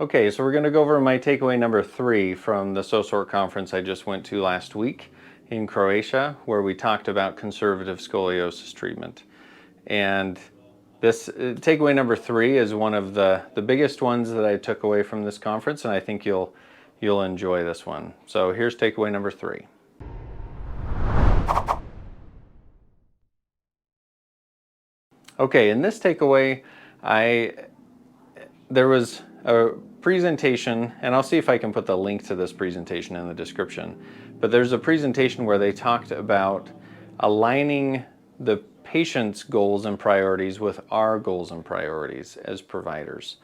Okay, so we're going to go over my takeaway number 3 from the SOSORT conference I just went to last week in Croatia, where we talked about conservative scoliosis treatment. And this takeaway number 3 is one of the biggest ones that I took away from this conference, and I think you'll enjoy this one. So here's takeaway number 3. Okay, in this takeaway, there was a presentation, and I'll see if I can put the link to this presentation in the description, but there's a presentation where they talked about aligning the patient's goals and priorities with our goals and priorities as providers.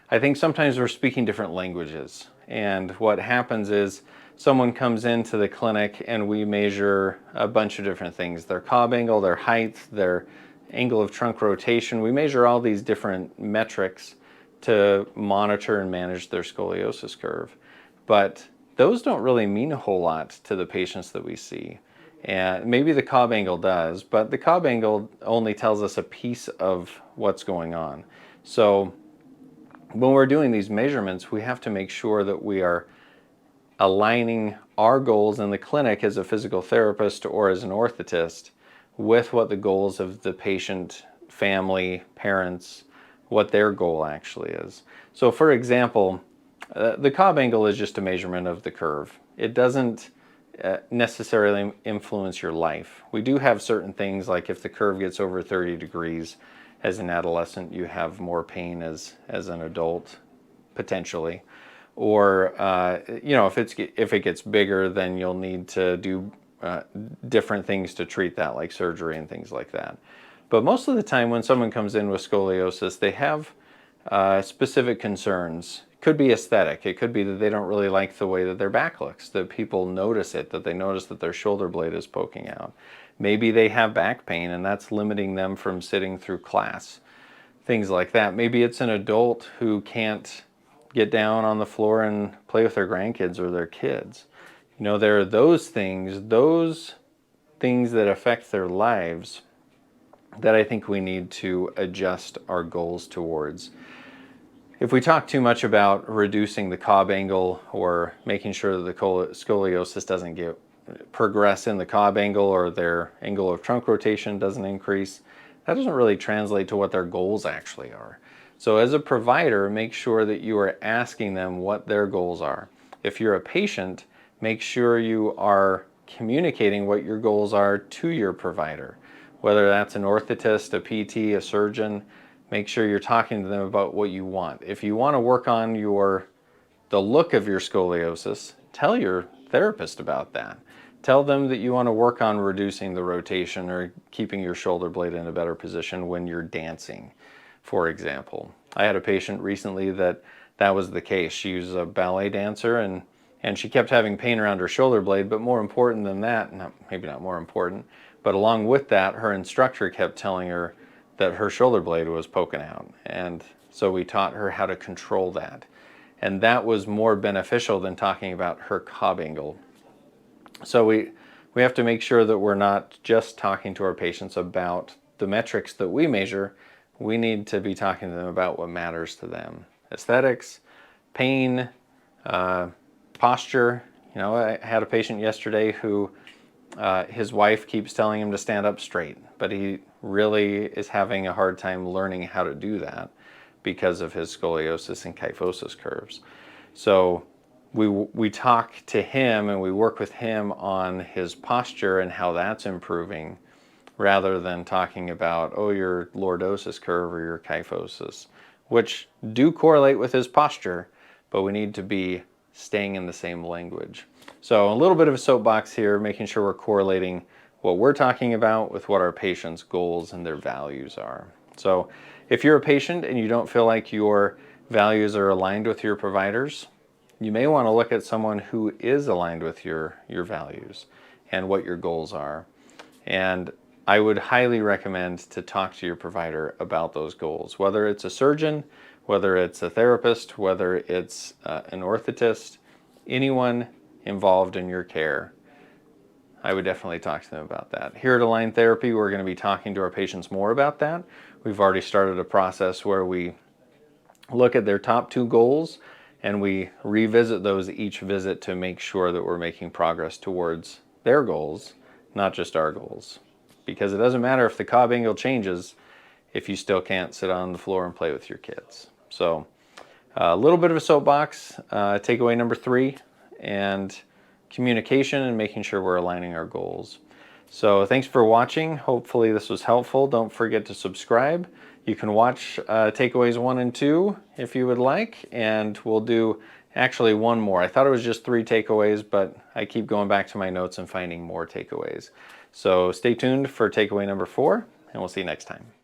I think sometimes we're speaking different languages, and what happens is someone comes into the clinic and we measure a bunch of different things: their cob angle, their height, their angle of trunk rotation. We measure all these different metrics to monitor and manage their scoliosis curve. But those don't really mean a whole lot to the patients that we see. And maybe the cob angle does, but the cob angle only tells us a piece of what's going on. So when we're doing these measurements, we have to make sure that we are aligning our goals in the clinic as a physical therapist or as an orthotist with what the goals of the patient, family, parents, what their goal actually is. So for example, the cob angle is just a measurement of the curve. It doesn't necessarily influence your life. We do have certain things, like if the curve gets over 30 degrees as an adolescent, you have more pain as an adult, potentially. Or if it gets bigger, then you'll need to do different things to treat that, like surgery and things like that. But most of the time when someone comes in with scoliosis, they have specific concerns. It could be aesthetic. It could be that they don't really like the way that their back looks, that people notice it, that they notice that their shoulder blade is poking out. Maybe they have back pain and that's limiting them from sitting through class, things like that. Maybe it's an adult who can't get down on the floor and play with their grandkids or their kids. You know, there are those things that affect their lives that I think we need to adjust our goals towards. If we talk too much about reducing the cob angle or making sure that the scoliosis doesn't progress in the cob angle, or their angle of trunk rotation doesn't increase, that doesn't really translate to what their goals actually are. So as a provider, make sure that you are asking them what their goals are. If you're a patient, make sure you are communicating what your goals are to your provider. Whether that's an orthotist, a PT, a surgeon, make sure you're talking to them about what you want. If you want to work on the look of your scoliosis, tell your therapist about that. Tell them that you want to work on reducing the rotation or keeping your shoulder blade in a better position when you're dancing, for example. I had a patient recently that was the case. She was a ballet dancer and she kept having pain around her shoulder blade, but more important than that, maybe not more important, but along with that, her instructor kept telling her that her shoulder blade was poking out. And so we taught her how to control that. And that was more beneficial than talking about her cob angle. So we have to make sure that we're not just talking to our patients about the metrics that we measure. We need to be talking to them about what matters to them. Aesthetics, pain, posture. You know, I had a patient yesterday who his wife keeps telling him to stand up straight, but he really is having a hard time learning how to do that because of his scoliosis and kyphosis curves. So we talk to him and we work with him on his posture and how that's improving, rather than talking about, oh, your lordosis curve or your kyphosis, which do correlate with his posture, but we need to be staying in the same language. So a little bit of a soapbox here, making sure we're correlating what we're talking about with what our patients' goals and their values are. So if you're a patient and you don't feel like your values are aligned with your providers, you may want to look at someone who is aligned with your values and what your goals are. And I would highly recommend to talk to your provider about those goals, whether it's a surgeon, whether it's a therapist, whether it's an orthotist, anyone involved in your care. I would definitely talk to them about that. Here at Align Therapy, we're going to be talking to our patients more about that. We've already started a process where we look at their top 2 goals and we revisit those each visit to make sure that we're making progress towards their goals, not just our goals. Because it doesn't matter if the cob angle changes if you still can't sit on the floor and play with your kids. So a little bit of a soapbox, takeaway number 3, and communication and making sure we're aligning our goals. So thanks for watching. Hopefully this was helpful. Don't forget to subscribe. You can watch takeaways 1 and 2 if you would like, and we'll do actually one more. I thought it was just 3 takeaways, but I keep going back to my notes and finding more takeaways. So stay tuned for takeaway number 4, and we'll see you next time.